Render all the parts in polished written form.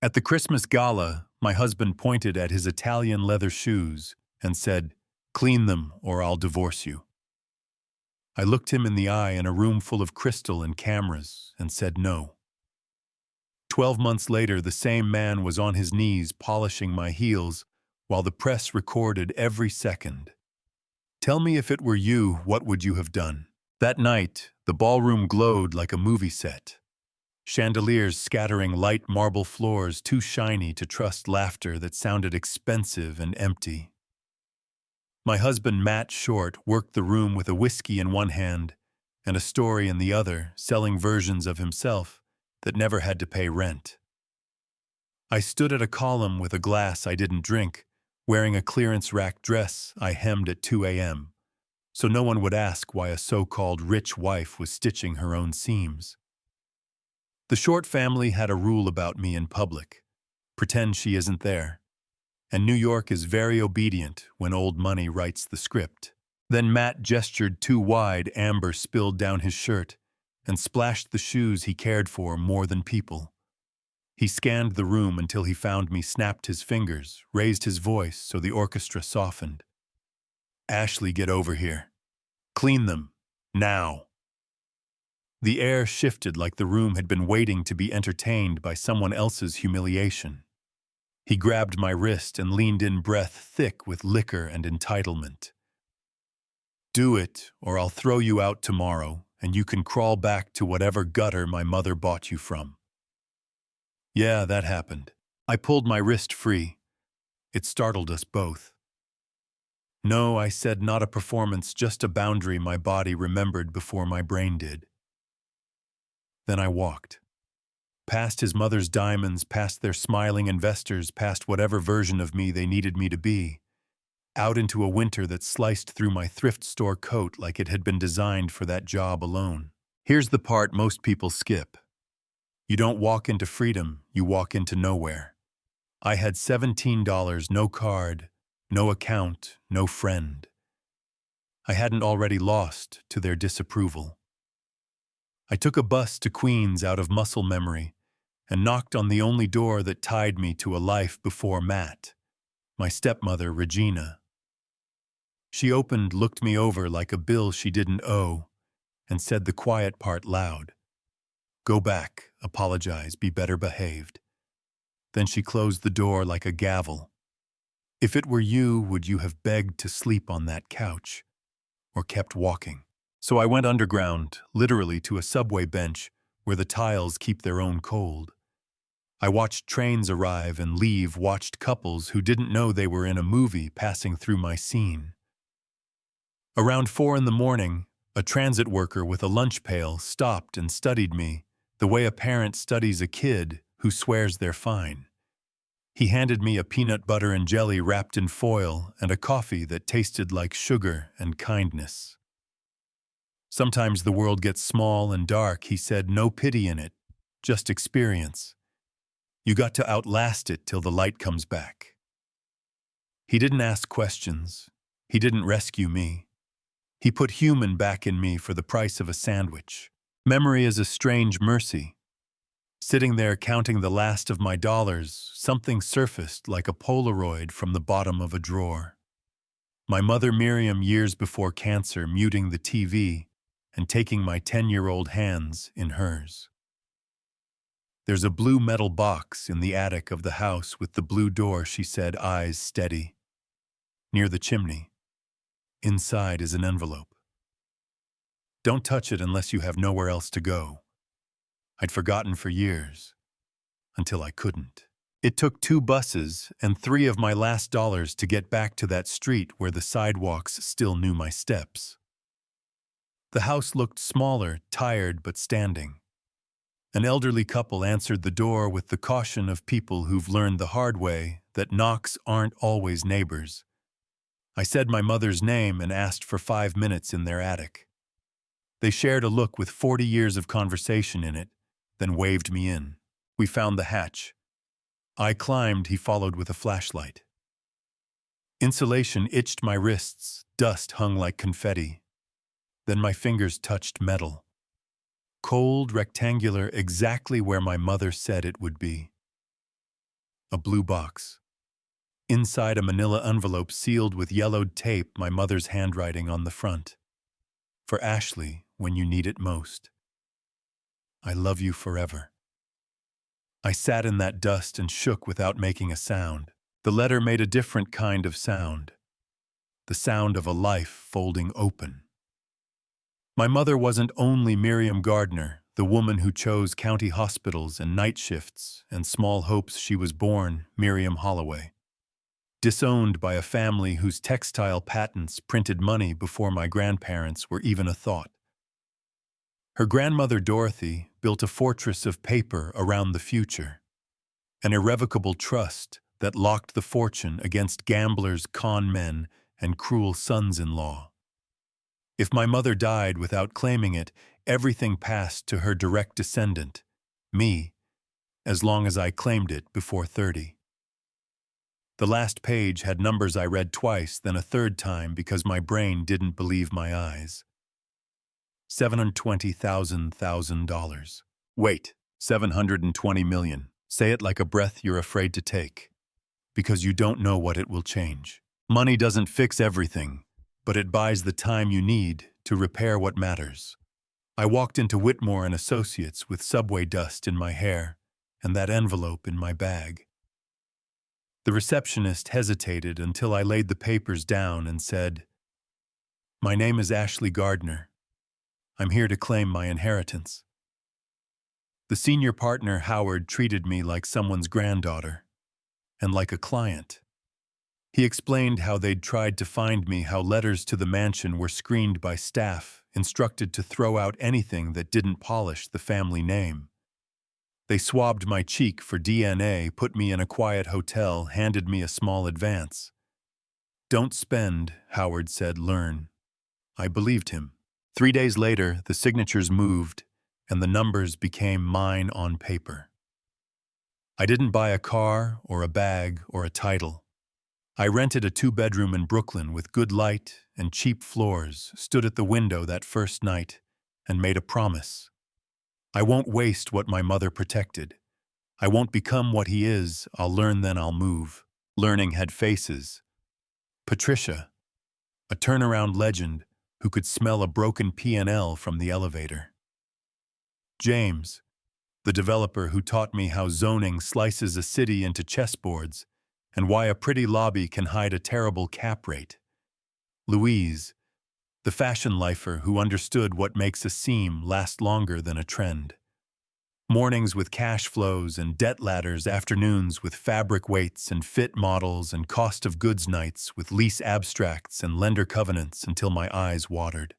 At the Christmas gala, my husband pointed at his Italian leather shoes and said, "Clean them or I'll divorce you." I looked him in the eye in a room full of crystal and cameras and said no. 12 months later, the same man was on his knees polishing my heels while the press recorded every second. Tell me, if it were you, what would you have done? That night, the ballroom glowed like a movie set. Chandeliers scattering light marble floors too shiny to trust laughter that sounded expensive and empty. My husband, Matt Short, worked the room with a whiskey in one hand and a story in the other, selling versions of himself that never had to pay rent. I stood at a column with a glass I didn't drink, wearing a clearance rack dress I hemmed at 2 a.m., so no one would ask why a so-called rich wife was stitching her own seams. The Short family had a rule about me in public: pretend she isn't there. And New York is very obedient when old money writes the script. Then Matt gestured too wide, amber spilled down his shirt and splashed the shoes he cared for more than people. He scanned the room until he found me, snapped his fingers, raised his voice so the orchestra softened. "Ashley, get over here. Clean them. Now." The air shifted like the room had been waiting to be entertained by someone else's humiliation. He grabbed my wrist and leaned in, breath thick with liquor and entitlement. "Do it, or I'll throw you out tomorrow, and you can crawl back to whatever gutter my mother bought you from." Yeah, that happened. I pulled my wrist free. It startled us both. "No," I said, "not a performance, just a boundary my body remembered before my brain did." Then I walked. Past his mother's diamonds, past their smiling investors, past whatever version of me they needed me to be, out into a winter that sliced through my thrift store coat like it had been designed for that job alone. Here's the part most people skip. You don't walk into freedom, you walk into nowhere. I had $17, no card, no account, no friend. I hadn't already lost to their disapproval. I took a bus to Queens out of muscle memory and knocked on the only door that tied me to a life before Matt, my stepmother, Regina. She opened, looked me over like a bill she didn't owe, and said the quiet part loud. "Go back, apologize, be better behaved." Then she closed the door like a gavel. "If it were you, would you have begged to sleep on that couch, or kept walking?" So I went underground, literally to a subway bench where the tiles keep their own cold. I watched trains arrive and leave, watched couples who didn't know they were in a movie passing through my scene. Around 4 in the morning, a transit worker with a lunch pail stopped and studied me the way a parent studies a kid who swears they're fine. He handed me a peanut butter and jelly wrapped in foil and a coffee that tasted like sugar and kindness. "Sometimes the world gets small and dark," he said, "no pity in it, just experience. You got to outlast it till the light comes back." He didn't ask questions. He didn't rescue me. He put human back in me for the price of a sandwich. Memory is a strange mercy. Sitting there counting the last of my dollars, something surfaced like a Polaroid from the bottom of a drawer. My mother Miriam, years before cancer, muting the TV and taking my 10-year-old hands in hers. "There's a blue metal box in the attic of the house with the blue door," she said, eyes steady. "Near the chimney. Inside is an envelope. Don't touch it unless you have nowhere else to go." I'd forgotten for years, until I couldn't. It took 2 buses and 3 of my last dollars to get back to that street where the sidewalks still knew my steps. The house looked smaller, tired but standing. An elderly couple answered the door with the caution of people who've learned the hard way that knocks aren't always neighbors. I said my mother's name and asked for 5 minutes in their attic. They shared a look with 40 years of conversation in it, then waved me in. We found the hatch. I climbed, he followed with a flashlight. Insulation itched my wrists, dust hung like confetti. Then my fingers touched metal. Cold, rectangular, exactly where my mother said it would be. a blue box. Inside a manila envelope sealed with yellowed tape, my mother's handwriting on the front. For Ashley, when you need it most. I love you forever. I sat in that dust and shook without making a sound. The letter made a different kind of sound. The sound of a life folding open. My mother wasn't only Miriam Gardner, the woman who chose county hospitals and night shifts and small hopes. She was born Miriam Holloway. Disowned by a family whose textile patents printed money before my grandparents were even a thought. Her grandmother Dorothy built a fortress of paper around the future, an irrevocable trust that locked the fortune against gamblers, con men, and cruel sons-in-law. If my mother died without claiming it, everything passed to her direct descendant, me, as long as I claimed it before 30. The last page had numbers I read twice, then a third time because my brain didn't believe my eyes. $720,000. Wait, 720 million. Say it like a breath you're afraid to take, because you don't know what it will change. Money doesn't fix everything, but it buys the time you need to repair what matters. I walked into Whitmore and Associates with subway dust in my hair and that envelope in my bag. The receptionist hesitated until I laid the papers down and said, "My name is Ashley Gardner. I'm here to claim my inheritance." The senior partner, Howard, treated me like someone's granddaughter and like a client. He explained how they'd tried to find me, how letters to the mansion were screened by staff, instructed to throw out anything that didn't polish the family name. They swabbed my cheek for DNA, put me in a quiet hotel, handed me a small advance. "Don't spend," Howard said, "learn." I believed him. 3 days later, the signatures moved, and the numbers became mine on paper. I didn't buy a car or a bag or a title. I rented a 2-bedroom in Brooklyn with good light and cheap floors, stood at the window that first night, and made a promise. I won't waste what my mother protected. I won't become what he is. I'll learn, then I'll move. Learning had faces. Patricia, a turnaround legend who could smell a broken P&L from the elevator. James, the developer who taught me how zoning slices a city into chessboards and why a pretty lobby can hide a terrible cap rate. Louise, the fashion lifer who understood what makes a seam last longer than a trend. Mornings with cash flows and debt ladders, afternoons with fabric weights and fit models, and cost of goods nights with lease abstracts and lender covenants until my eyes watered.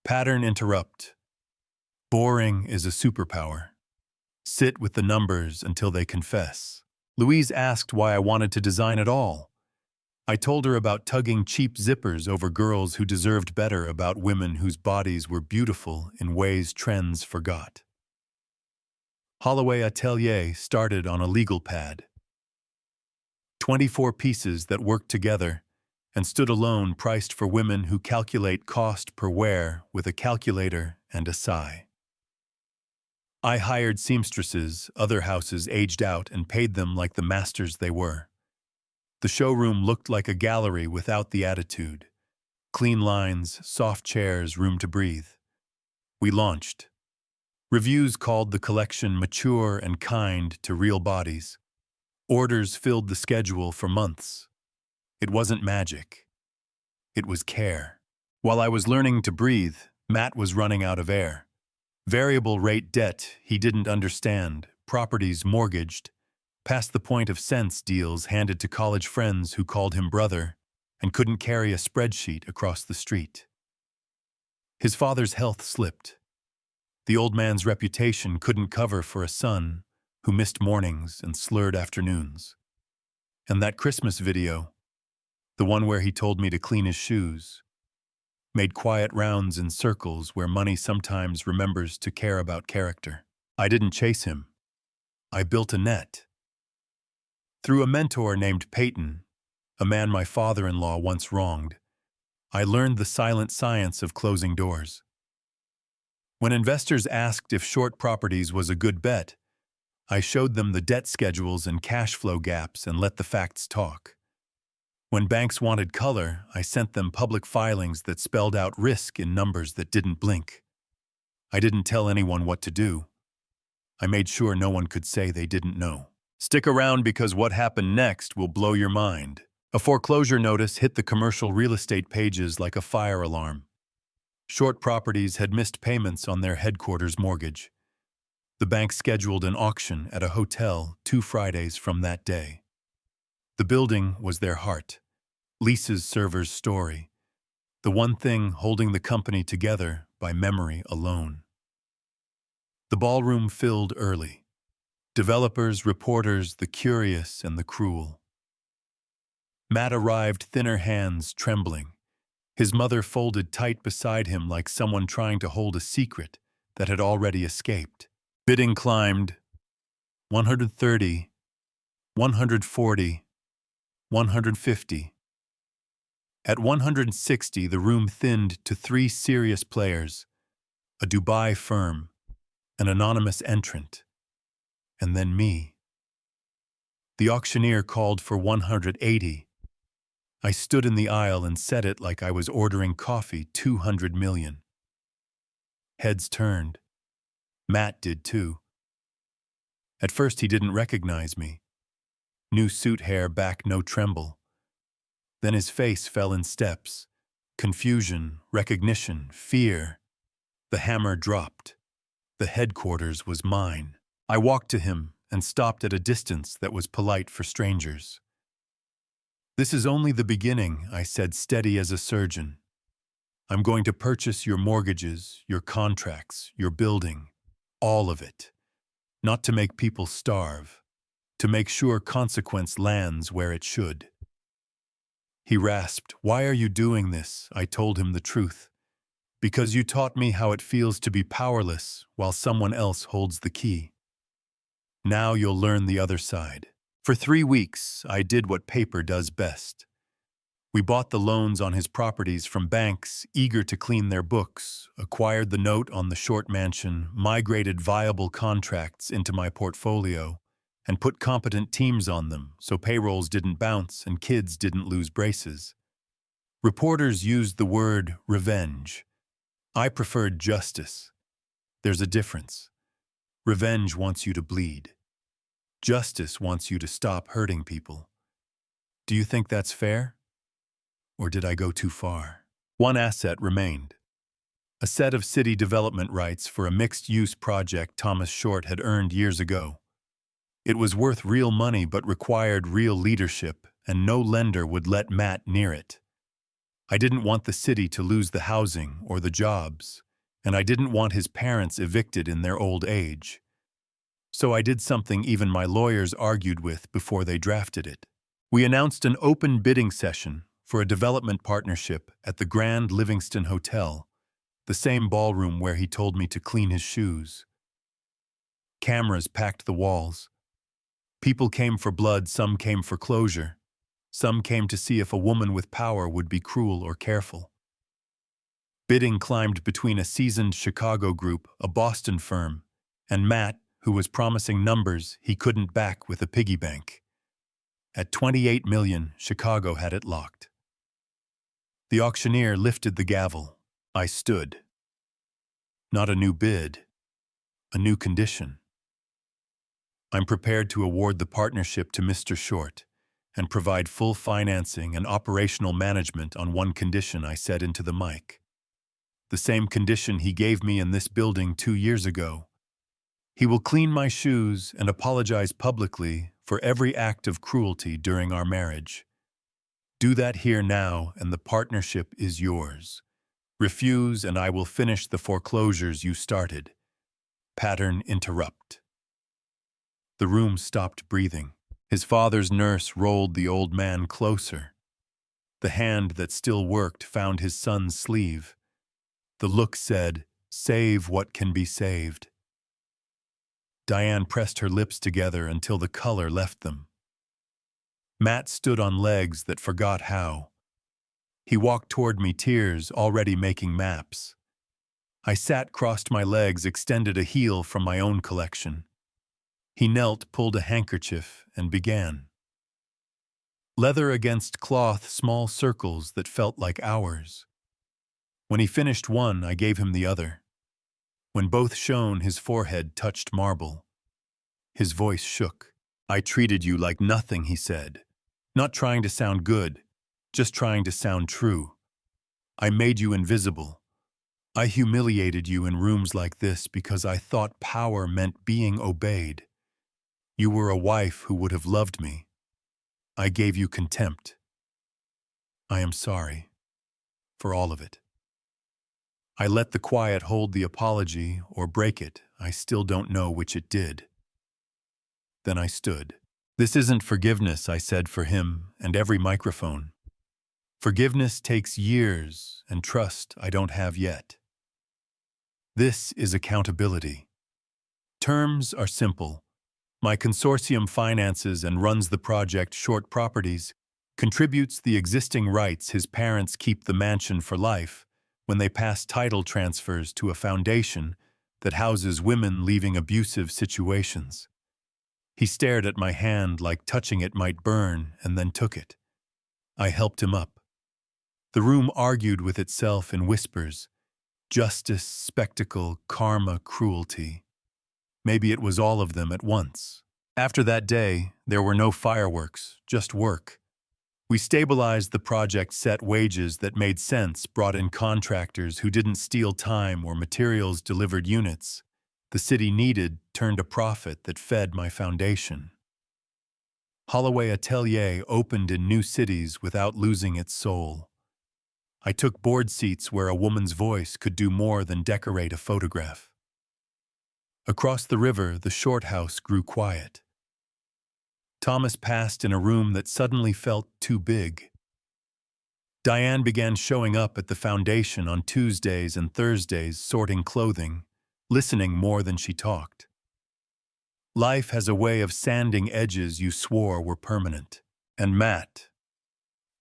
Pattern interrupt. Boring is a superpower. Sit with the numbers until they confess. Louise asked why I wanted to design at all. I told her about tugging cheap zippers over girls who deserved better, about women whose bodies were beautiful in ways trends forgot. Holloway Atelier started on a legal pad. 24 pieces that worked together and stood alone, priced for women who calculate cost per wear with a calculator and a sigh. I hired seamstresses other houses aged out and paid them like the masters they were. The showroom looked like a gallery without the attitude. Clean lines, soft chairs, room to breathe. We launched. Reviews called the collection mature and kind to real bodies. Orders filled the schedule for months. It wasn't magic. It was care. While I was learning to breathe, Matt was running out of air. Variable rate debt he didn't understand, properties mortgaged, past the point of sense deals handed to college friends who called him brother and couldn't carry a spreadsheet across the street. His father's health slipped. The old man's reputation couldn't cover for a son who missed mornings and slurred afternoons. And that Christmas video, the one where he told me to clean his shoes, made quiet rounds in circles where money sometimes remembers to care about character. I didn't chase him. I built a net. Through a mentor named Peyton, a man my father-in-law once wronged, I learned the silent science of closing doors. When investors asked if short properties was a good bet, I showed them the debt schedules and cash flow gaps and let the facts talk. When banks wanted color, I sent them public filings that spelled out risk in numbers that didn't blink. I didn't tell anyone what to do. I made sure no one could say they didn't know. Stick around because what happened next will blow your mind. A foreclosure notice hit the commercial real estate pages like a fire alarm. Short Properties had missed payments on their headquarters mortgage. The bank scheduled an auction at a hotel 2 Fridays from that day. The building was their heart, Lisa's server's story, the one thing holding the company together by memory alone. The ballroom filled early. Developers, reporters, the curious and the cruel. Matt arrived, thinner hands trembling. His mother folded tight beside him like someone trying to hold a secret that had already escaped. Bidding climbed. 130, 140, 150. At 160, the room thinned to 3 serious players, a Dubai firm, an anonymous entrant, and then me. The auctioneer called for 180. I stood in the aisle and said it like I was ordering coffee, 200 million. Heads turned. Matt did too. At first he didn't recognize me. New suit hair, back no tremble. Then his face fell in steps. Confusion, recognition, fear. The hammer dropped. The headquarters was mine. I walked to him and stopped at a distance that was polite for strangers. "This is only the beginning," I said, steady as a surgeon. "I'm going to purchase your mortgages, your contracts, your building, all of it. Not to make people starve, to make sure consequence lands where it should." He rasped, "Why are you doing this?" I told him the truth. "Because you taught me how it feels to be powerless while someone else holds the key. Now you'll learn the other side." For 3 weeks, I did what paper does best. We bought the loans on his properties from banks eager to clean their books, acquired the note on the short mansion, migrated viable contracts into my portfolio, and put competent teams on them so payrolls didn't bounce and kids didn't lose braces. Reporters used the word revenge. I preferred justice. There's a difference. Revenge wants you to bleed. Justice wants you to stop hurting people. Do you think that's fair? Or did I go too far? One asset remained. A set of city development rights for a mixed-use project Thomas Short had earned years ago. It was worth real money but required real leadership, and no lender would let Matt near it. I didn't want the city to lose the housing or the jobs, and I didn't want his parents evicted in their old age. So I did something even my lawyers argued with before they drafted it. We announced an open bidding session for a development partnership at the Grand Livingston Hotel, the same ballroom where he told me to clean his shoes. Cameras packed the walls. People came for blood, some came for closure. Some came to see if a woman with power would be cruel or careful. Bidding climbed between a seasoned Chicago group, a Boston firm, and Matt, who was promising numbers he couldn't back with a piggy bank. At 28 million, Chicago had it locked. The auctioneer lifted the gavel. I stood. Not a new bid, a new condition. I'm prepared to award the partnership to Mr. Short and provide full financing and operational management on one condition, I said into the mic. The same condition he gave me in this building 2 years ago. He will clean my shoes and apologize publicly for every act of cruelty during our marriage. Do that here now and the partnership is yours. Refuse and I will finish the foreclosures you started. Pattern interrupt. The room stopped breathing. His father's nurse rolled the old man closer. The hand that still worked found his son's sleeve. The look said, "Save what can be saved." Diane pressed her lips together until the color left them. Matt stood on legs that forgot how. He walked toward me, tears already making maps. I sat, crossed my legs, extended a heel from my own collection. He knelt, pulled a handkerchief, and began. Leather against cloth, small circles that felt like hours. When he finished one, I gave him the other. When both shone, his forehead touched marble. His voice shook. I treated you like nothing, he said. Not trying to sound good, just trying to sound true. I made you invisible. I humiliated you in rooms like this because I thought power meant being obeyed. You were a wife who would have loved me. I gave you contempt. I am sorry for all of it. I let the quiet hold the apology or break it. I still don't know which it did. Then I stood. This isn't forgiveness, I said for him and every microphone. Forgiveness takes years and trust I don't have yet. This is accountability. Terms are simple. My consortium finances and runs the project Short Properties, contributes the existing rights his parents keep the mansion for life when they pass title transfers to a foundation that houses women leaving abusive situations. He stared at my hand like touching it might burn and then took it. I helped him up. The room argued with itself in whispers. Justice, spectacle, karma, cruelty. Maybe it was all of them at once. After that day, there were no fireworks, just work. We stabilized the project, set wages that made sense, brought in contractors who didn't steal time or materials, delivered units the city needed, turned a profit that fed my foundation. Holloway Atelier opened in new cities without losing its soul. I took board seats where a woman's voice could do more than decorate a photograph. Across the river, the short house grew quiet. Thomas passed in a room that suddenly felt too big. Diane began showing up at the foundation on Tuesdays and Thursdays, sorting clothing, listening more than she talked. Life has a way of sanding edges you swore were permanent. And Matt.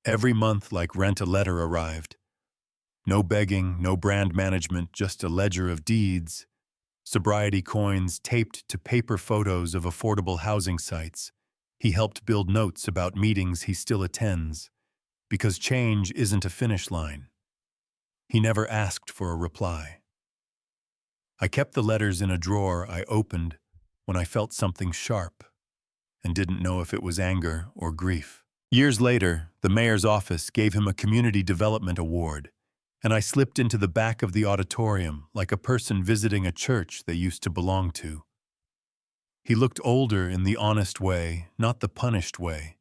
Every month, like rent, a letter arrived. No begging, no brand management, just a ledger of deeds, sobriety coins taped to paper photos of affordable housing sites. He helped build notes about meetings he still attends, because change isn't a finish line. He never asked for a reply. I kept the letters in a drawer I opened when I felt something sharp and didn't know if it was anger or grief. Years later, the mayor's office gave him a community development award, and I slipped into the back of the auditorium like a person visiting a church they used to belong to. He looked older in the honest way, not the punished way.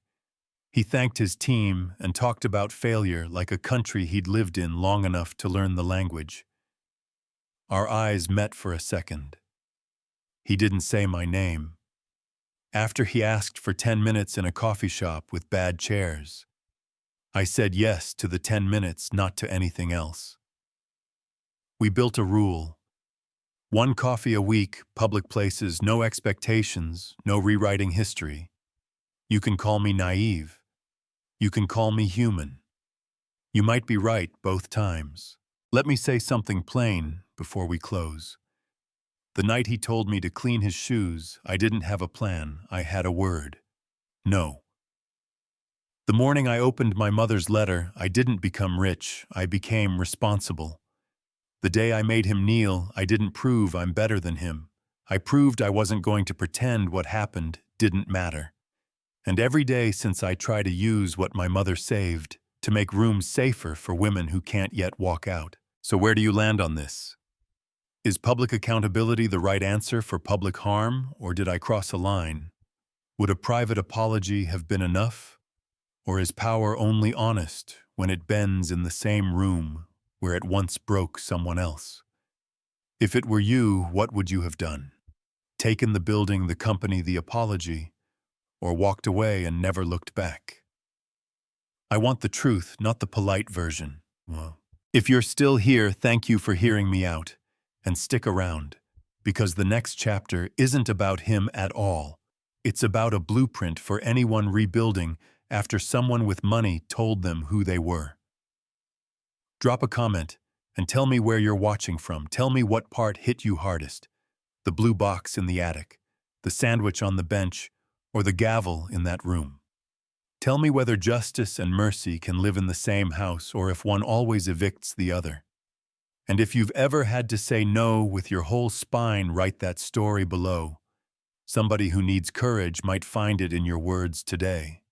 He thanked his team and talked about failure like a country he'd lived in long enough to learn the language. Our eyes met for a second. He didn't say my name. After he asked for 10 minutes in a coffee shop with bad chairs, I said yes to the 10 minutes, not to anything else. We built a rule. 1 coffee a week, public places, no expectations, no rewriting history. You can call me naive. You can call me human. You might be right both times. Let me say something plain before we close. The night he told me to clean his shoes, I didn't have a plan, I had a word. No. The morning I opened my mother's letter, I didn't become rich, I became responsible. The day I made him kneel, I didn't prove I'm better than him. I proved I wasn't going to pretend what happened didn't matter. And every day since I try to use what my mother saved to make rooms safer for women who can't yet walk out. So where do you land on this? Is public accountability the right answer for public harm, or did I cross a line? Would a private apology have been enough? Or is power only honest when it bends in the same room where it once broke someone else? If it were you, what would you have done? Taken the building, the company, the apology, or walked away and never looked back? I want the truth, not the polite version. Well, if you're still here, thank you for hearing me out. And stick around, because the next chapter isn't about him at all. It's about a blueprint for anyone rebuilding after someone with money told them who they were. Drop a comment and tell me where you're watching from. Tell me what part hit you hardest. The blue box in the attic, the sandwich on the bench, or the gavel in that room. Tell me whether justice and mercy can live in the same house or if one always evicts the other. And if you've ever had to say no with your whole spine, write that story below. Somebody who needs courage might find it in your words today.